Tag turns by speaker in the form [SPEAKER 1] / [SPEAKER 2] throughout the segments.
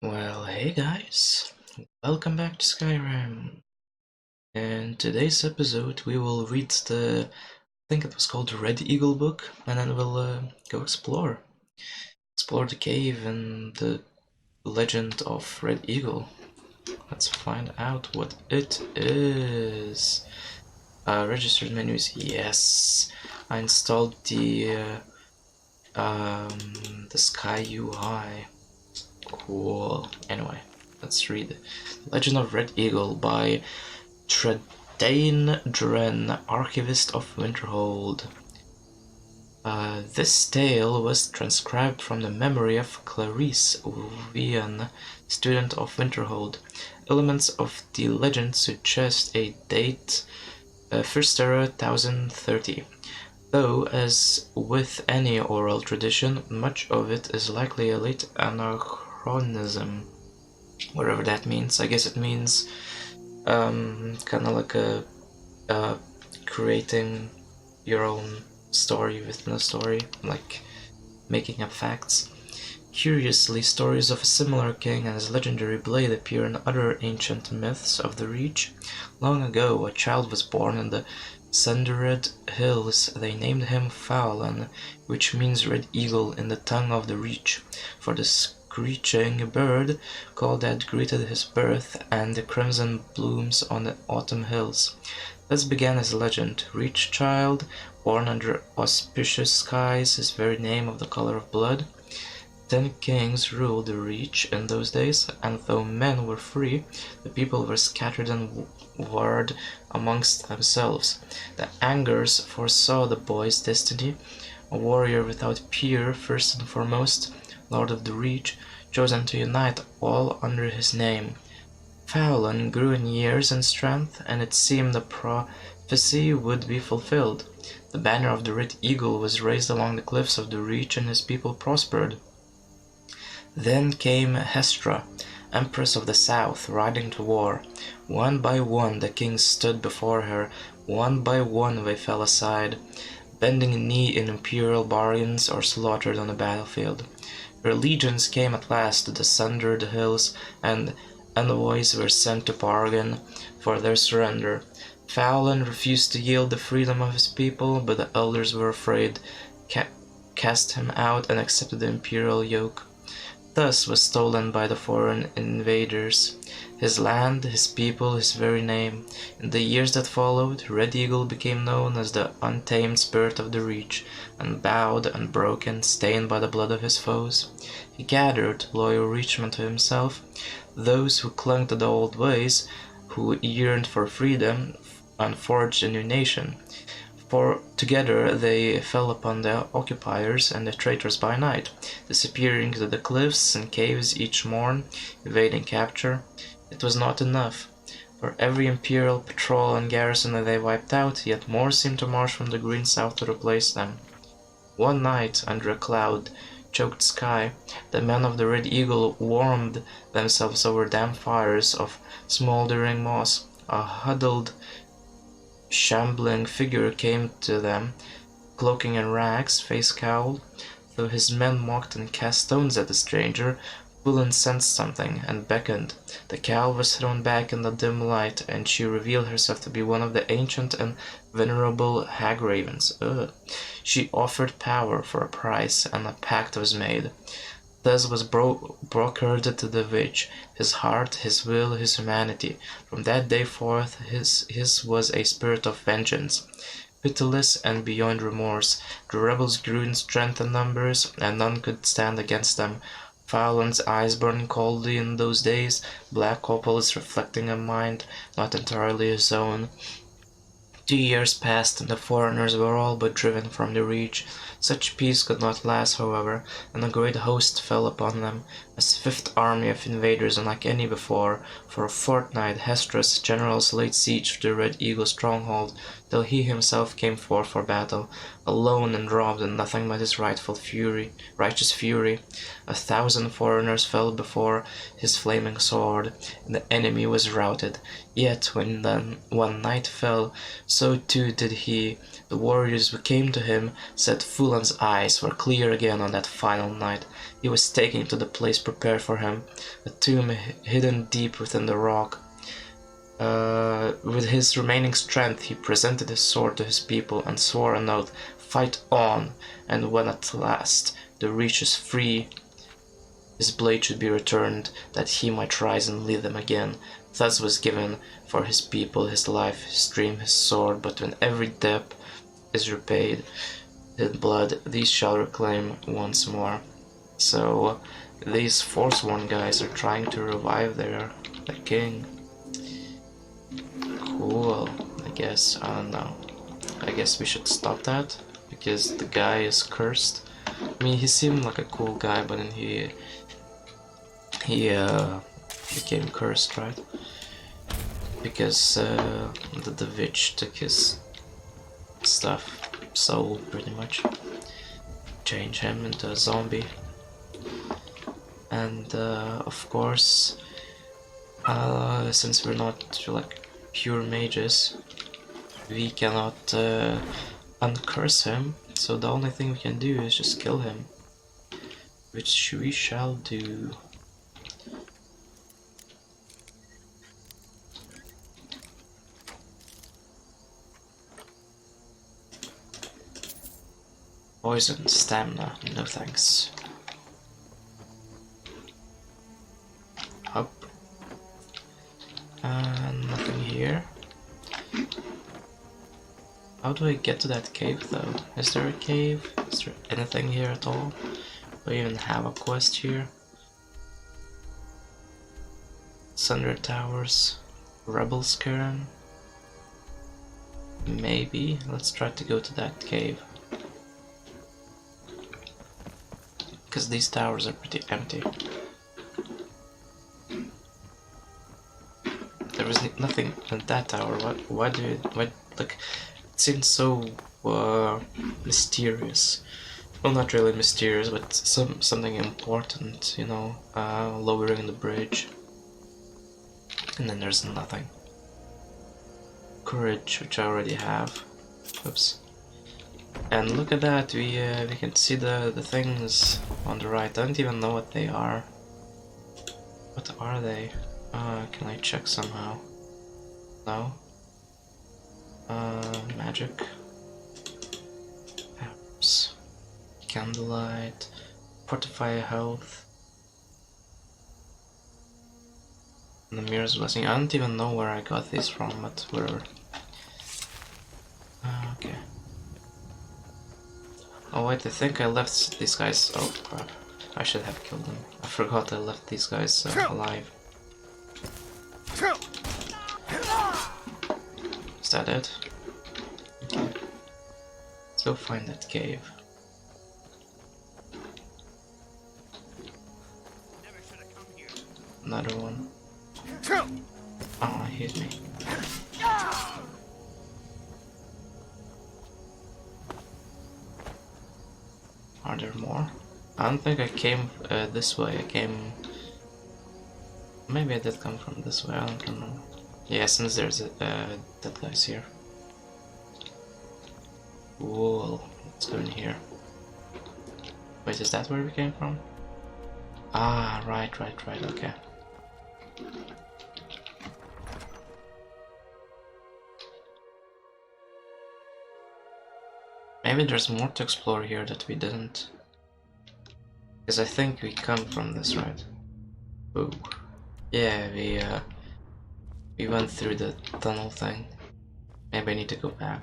[SPEAKER 1] Well, hey guys, welcome back to Skyrim. In today's episode, we will read I think it was called the Red Eagle book, and then we'll go explore the cave and the legend of Red Eagle. Let's find out what it is. Registered menus, yes. I installed the Sky UI. Cool. Anyway, let's read Legend of Red Eagle by Tredain Dren, Archivist of Winterhold. This tale was transcribed from the memory of Clarice Vian, student of Winterhold. Elements of the legend suggest a date, First Era 1030. Though, as with any oral tradition, much of it is likely a late anachronism, whatever that means. I guess it means kind of like creating your own story within a story, like making up facts. Curiously, stories of a similar king and his legendary blade appear in other ancient myths of the Reach. Long ago, a child was born in the Sundered Hills. They named him Fowlan, which means Red Eagle in the tongue of the Reach, for the screeching bird call that greeted his birth and the crimson blooms on the autumn hills. Thus began his legend. Reach child, born under auspicious skies, his very name of the color of blood. 10 kings ruled the Reach in those days, and though men were free, the people were scattered and warred amongst themselves. The Angers foresaw the boy's destiny, a warrior without peer, first and foremost, Lord of the Reach, chosen to unite all under his name. Fowlan grew in years and strength, and it seemed the prophecy would be fulfilled. The banner of the Red Eagle was raised along the cliffs of the Reach, and his people prospered. Then came Hestra, Empress of the South, riding to war. One by one the kings stood before her, one by one they fell aside, bending a knee in imperial bargains or slaughtered on the battlefield. Her legions came at last to the Sundered Hills, and envoys were sent to bargain for their surrender. Fowlan refused to yield the freedom of his people, but the elders were afraid, cast him out, and accepted the imperial yoke. Thus was stolen by the foreign invaders his land, his people, his very name. In the years that followed, Red Eagle became known as the untamed spirit of the Reach, unbowed, unbroken, stained by the blood of his foes. He gathered loyal Reachmen to himself, those who clung to the old ways, who yearned for freedom, and forged a new nation. For together they fell upon the occupiers and the traitors by night, disappearing to the cliffs and caves each morn, evading capture. It was not enough. For every imperial patrol and garrison that they wiped out, yet more seemed to march from the green south to replace them. One night, under a cloud-choked sky, the men of the Red Eagle warmed themselves over damp fires of smoldering moss. A huddled, shambling figure came to them, cloaking in rags, face cowled. Though his men mocked and cast stones at the stranger, Bullen sensed something and beckoned. The cowl was thrown back in the dim light, and she revealed herself to be one of the ancient and venerable hag-ravens. She offered power for a price, and a pact was made. Thus was brokered to the witch, his heart, his will, his humanity. From that day forth his was a spirit of vengeance. Pitiless and beyond remorse, the rebels grew in strength and numbers, and none could stand against them. Fowlan's eyes burned coldly in those days, black opals reflecting a mind not entirely his own. 2 years passed, and the foreigners were all but driven from the Reach. Such peace could not last, however, and a great host fell upon them, a swift army of invaders unlike any before. For a fortnight Hestra's generals laid siege to the Red Eagle stronghold, till he himself came forth for battle, alone and robbed and nothing but his righteous fury. 1,000 foreigners fell before his flaming sword, and the enemy was routed. Yet when one night fell, so too did he. The warriors who came to him said Fulan's eyes were clear again on that final night. He was taken to the place prepared for him, a tomb hidden deep within the rock. With his remaining strength, he presented his sword to his people and swore an oath, "Fight on!" And when at last the reach is free, his blade should be returned, that he might rise and lead them again. Thus was given for his people his life, his dream, his sword. But when every debt is repaid in blood, these shall reclaim once more. So these Forsworn guys are trying to revive their king. Cool, I guess. I don't know. I guess we should stop that, because the guy is cursed. I mean, he seemed like a cool guy, but then he became cursed, right? Because the witch took his stuff, soul, pretty much. Change him into a zombie. And of course, since we're not like pure mages, we cannot uncurse him, so the only thing we can do is just kill him, which we shall do. Poison, stamina, no thanks. Up. Nothing here. How do I get to that cave though? Is there a cave? Is there anything here at all? Do I even have a quest here? Thunder Towers. Rebel Skyrim. Maybe. Let's try to go to that cave. Because these towers are pretty empty. There was nothing in that tower. Why like, it seems so mysterious. Well, not really mysterious, but something important, you know, lowering the bridge. And then there's nothing. Courage, which I already have. Oops. And look at that, we can see the things on the right. I don't even know what they are. What are they? Can I check somehow? No? Magic. Herbs. Candlelight. Fortify health. And the Mirror's Blessing. I don't even know where I got these from, but whatever. Okay. Oh wait, I think I left these guys. Oh crap. I should have killed them. I forgot I left these guys alive. Is that it? Okay. Let's go find that cave. Another one. Oh, he hit me. Are there more? I don't think I came this way. I came... Maybe I did come from this way, I don't remember. Yeah, since there's that guy's here. Cool. Let's go in here. Wait, is that where we came from? Ah, right, okay. Maybe there's more to explore here that we didn't. Because I think we come from this, right? Ooh. Yeah, we went through the tunnel thing. Maybe I need to go back.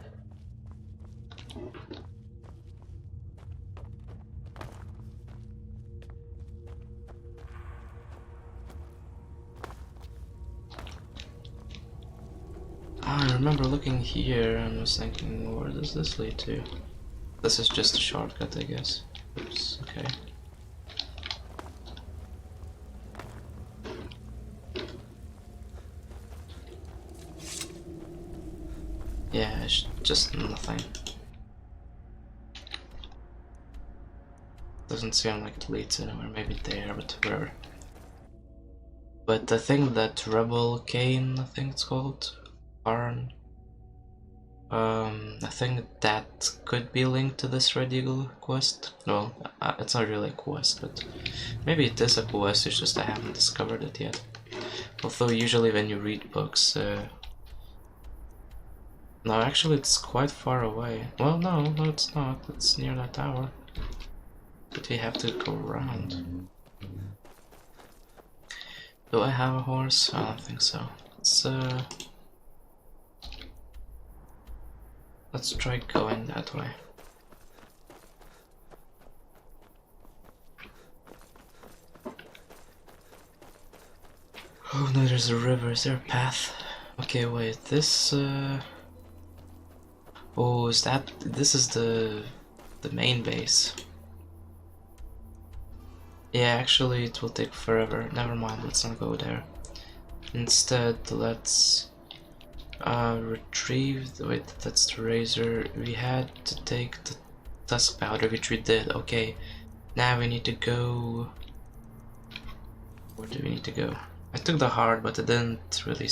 [SPEAKER 1] I remember looking here and was thinking, where does this lead to? This is just a shortcut, I guess. Oops, okay. Yeah, it's just nothing. Doesn't seem like it leads anywhere, maybe there, but where? But I think that Rebel Cane, I think it's called, Baron, I think that could be linked to this Red Eagle quest. Well, it's not really a quest, but maybe it is a quest, it's just I haven't discovered it yet. Although usually when you read books, no, actually it's quite far away. Well, no, it's not. It's near that tower. But we have to go around. Do I have a horse? I don't think so. Let's try going that way. Oh no, there's a river. Is there a path? Okay, wait. This. Oh, is that? This is the main base. Yeah, actually, it will take forever. Never mind. Let's not go there. Instead, let's retrieve. Wait, that's the razor. We had to take the tusk powder, which we did. Okay, now we need to go. Where do we need to go? I took the heart, but it didn't really.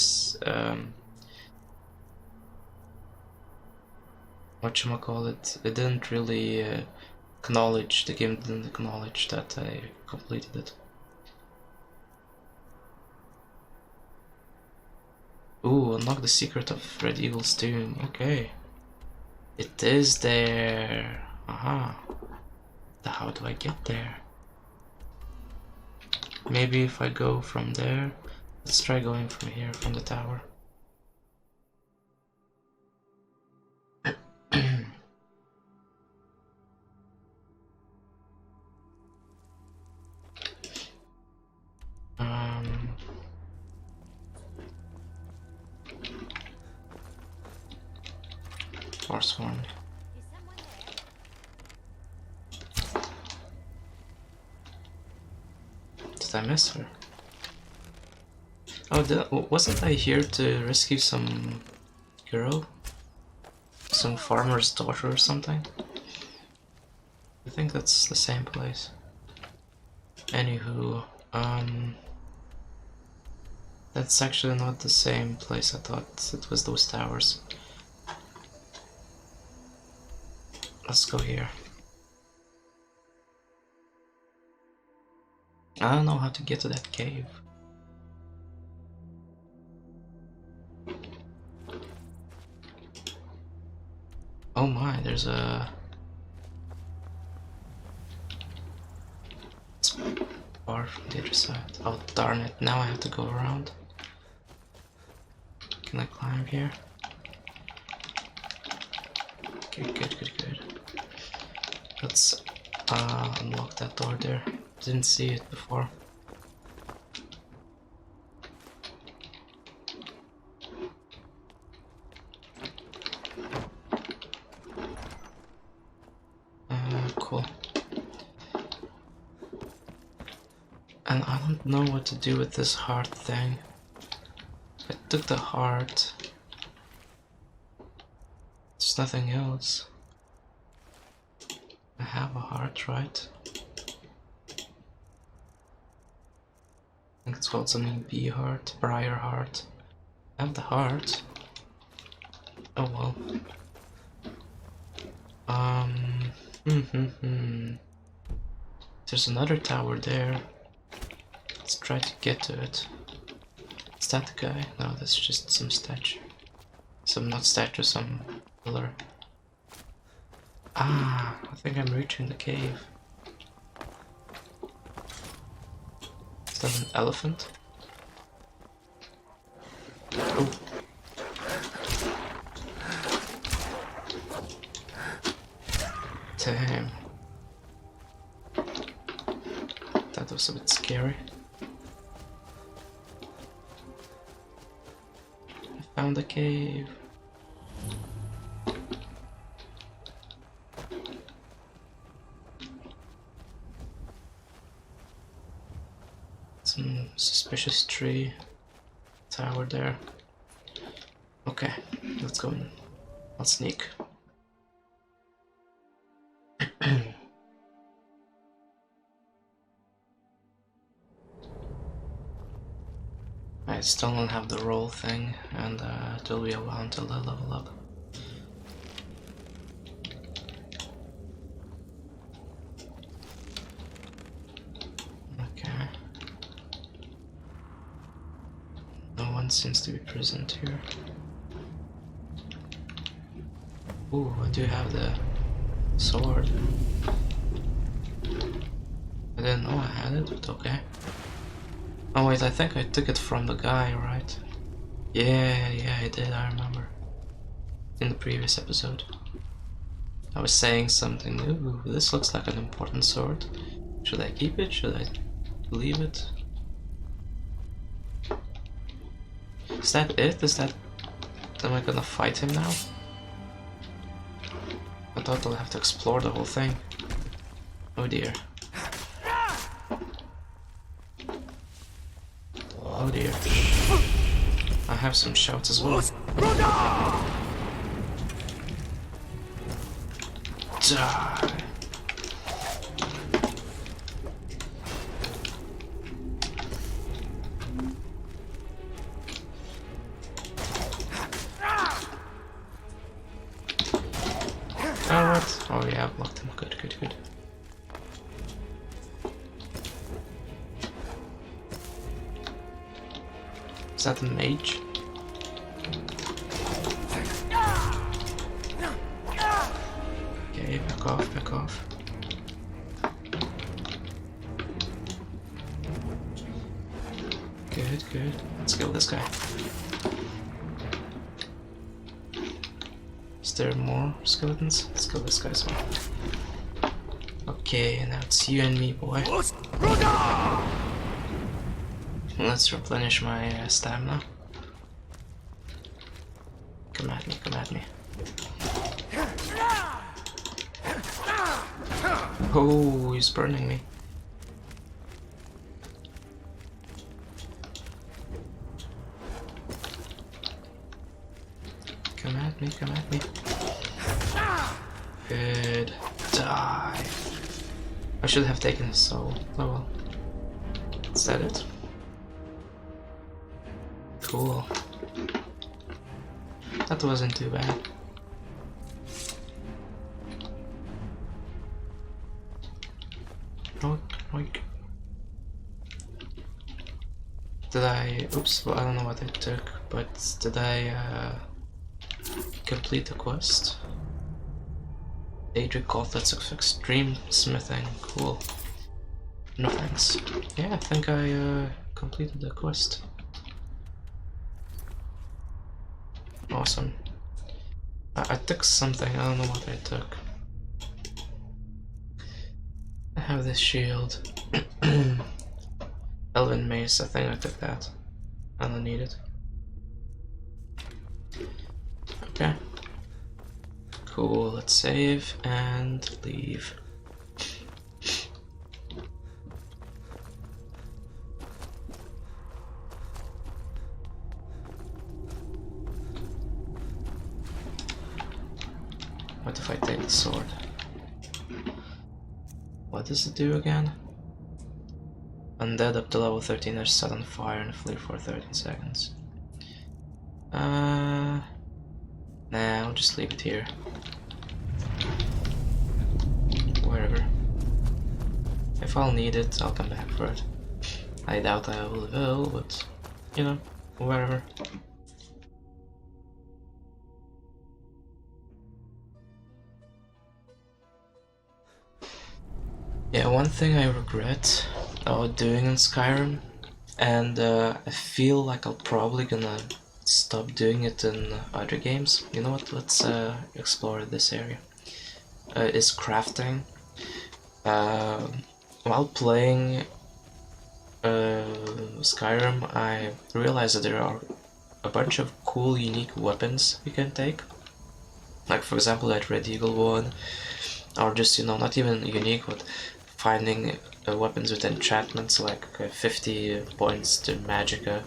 [SPEAKER 1] Whatchamacallit? It didn't really acknowledge. The game didn't acknowledge that I completed it. Ooh, unlock the secret of Red Eagle's tomb. Okay. It is there. Aha. How do I get there? Maybe if I go from there. Let's try going from here, from the tower. Horse horn. Did I miss her? Oh, wasn't I here to rescue some girl? Some farmer's daughter or something? I think that's the same place. Anywho, that's actually not the same place. I thought it was those towers. Let's go here. I don't know how to get to that cave. Oh my, there's a bar from the other side. Oh darn it, now I have to go around. Can I climb here? Okay, good. Let's unlock that door there. Didn't see it before. Cool. And I don't know what to do with this heart thing. I took the heart. There's nothing else. I have a heart, right? I think it's called something bee heart, briar heart. I have the heart. Oh well. There's another tower there. Let's try to get to it. Is that the guy? No, that's just some statue. Not statue, some pillar. Ah, I think I'm reaching the cave. Is that an elephant? Oh. Damn. That was a bit scary. I found a cave. Some suspicious tree tower there. Okay, let's go in. I'll sneak. I still don't have the roll thing, and it will be a while until I level up. one seems to be present here. Ooh, I do have the sword. I didn't know I had it, but okay. Oh wait, I think I took it from the guy, right? Yeah, I did, I remember. In the previous episode. I was saying something, ooh, this looks like an important sword. Should I keep it? Should I leave it? Is that it? Am I gonna fight him now? I thought I'll have to explore the whole thing. Oh dear. Oh dear. I have some shouts as well. Die. Oh, what? Oh yeah, I blocked him. Good. Is that a mage? Okay, back off. Good. Let's kill this guy. Is there more skeletons? Let's kill this guy as well. Okay, now it's you and me, boy. Let's replenish my stamina. Come at me. Oh, he's burning me. Come at me. Good. Die. I should have taken his soul. Oh well. Is that it? Cool. That wasn't too bad. Oink. Did I... Oops, well, I don't know what I took, but did I complete the quest? Daedric gauntlets of extreme smithing. Cool. No thanks. Yeah, I think I completed the quest. Awesome. I took something, I don't know what I took. I have this shield. Elven mace, I think I took that. I don't need it. Okay. Cool, let's save and leave. What if I take the sword? What does it do again? Undead up to level 13 are set on fire and flee for 13 seconds. Nah, I'll just leave it here. Wherever. If I'll need it, I'll come back for it. I doubt I will, but, you know, wherever. Yeah, one thing I regret doing in Skyrim, and I feel like I'll probably gonna stop doing it in other games. You know what, let's explore this area. Is crafting. While playing Skyrim, I realized that there are a bunch of cool, unique weapons you can take. Like, for example, that Red Eagle one, or just, you know, not even unique, but finding weapons with enchantments, like 50 points to Magicka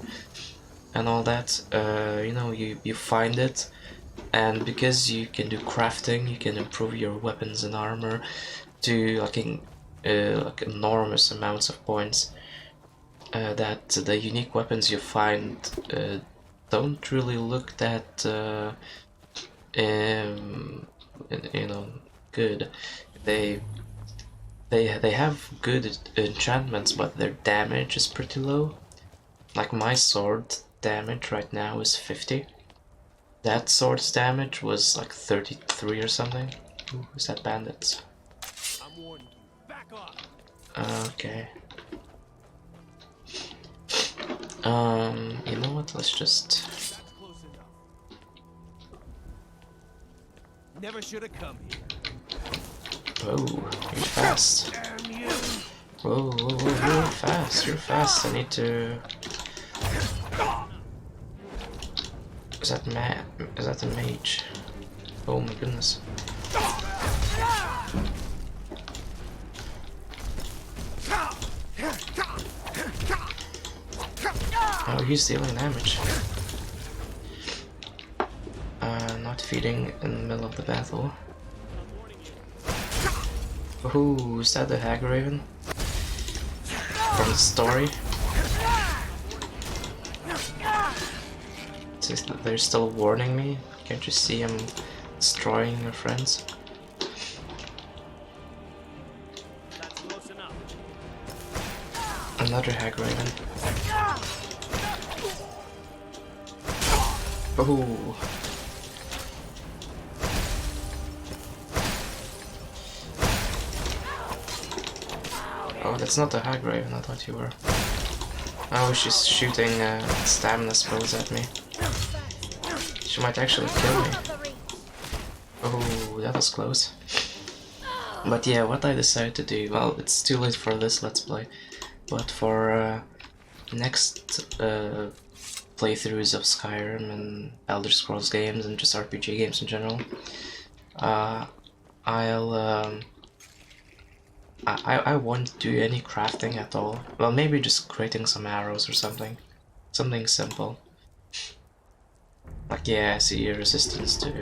[SPEAKER 1] and all that. You know, you find it, and because you can do crafting, you can improve your weapons and armor to like enormous amounts of points. That the unique weapons you find don't really look that you know, good. They have good enchantments, but their damage is pretty low. Like my sword damage right now is 50. That sword's damage was like 33 or something. Ooh, is that bandits?
[SPEAKER 2] I'm warning you. Back off.
[SPEAKER 1] Okay. You know what? Let's just.
[SPEAKER 2] That's close enough. Never should have come here.
[SPEAKER 1] Whoa, you're fast.
[SPEAKER 2] Damn you!
[SPEAKER 1] Whoa, whoa, whoa, you're fast. You're fast. I need to. Is that a mage? Oh my goodness. Oh, he's dealing damage. Not feeding in the middle of the battle. Ooh, is that the Hag Raven? From the story? They're still warning me? Can't you see I'm destroying your friends?
[SPEAKER 2] That's close enough.
[SPEAKER 1] Another Hag Raven. Ooh. Oh, that's not the Hag Raven, I thought you were. Oh, she's shooting stamina spells at me. She might actually kill me. Oh, that was close. But yeah, what I decided to do, well, it's too late for this Let's Play, but for next playthroughs of Skyrim and Elder Scrolls games and just RPG games in general, I won't do any crafting at all. Well, maybe just creating some arrows or something. Something simple. Like, yeah, see resistance to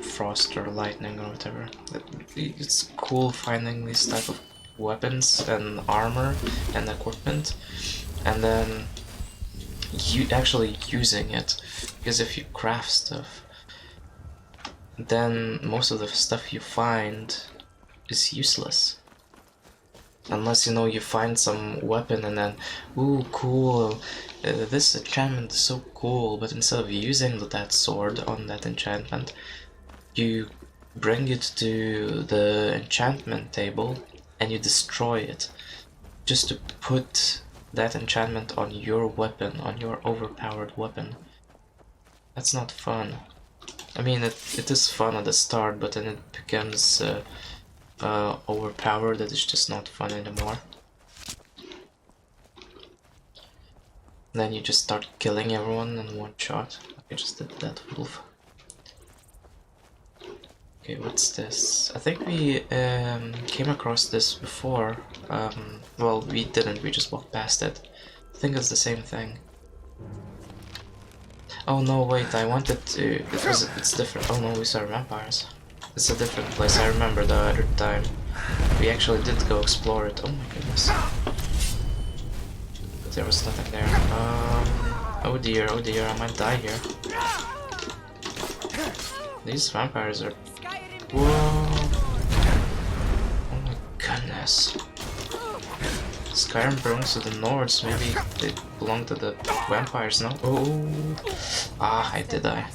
[SPEAKER 1] frost or lightning or whatever. It's cool finding these type of weapons and armor and equipment, and then actually using it. Because if you craft stuff, then most of the stuff you find is useless. Unless, you know, you find some weapon and then, ooh, cool, this enchantment is so cool, but instead of using that sword on that enchantment, you bring it to the enchantment table and you destroy it, just to put that enchantment on your weapon, on your overpowered weapon. That's not fun. I mean, it is fun at the start, but then it becomes overpowered that it's just not fun anymore. Then you just start killing everyone in one shot. I just did that wolf. Okay, what's this? I think we came across this before. Well, we didn't, we just walked past it. I think it's the same thing. Oh no, wait, I wanted to... It's different. Oh no, we saw vampires. It's a different place. I remember the other time we actually did go explore it. Oh my goodness. But there was nothing there. Oh dear, I might die here. These vampires are... Whoa! Oh my goodness. Skyrim belongs to the Nords. Maybe they belong to the vampires now. Oh! Ah, I did die.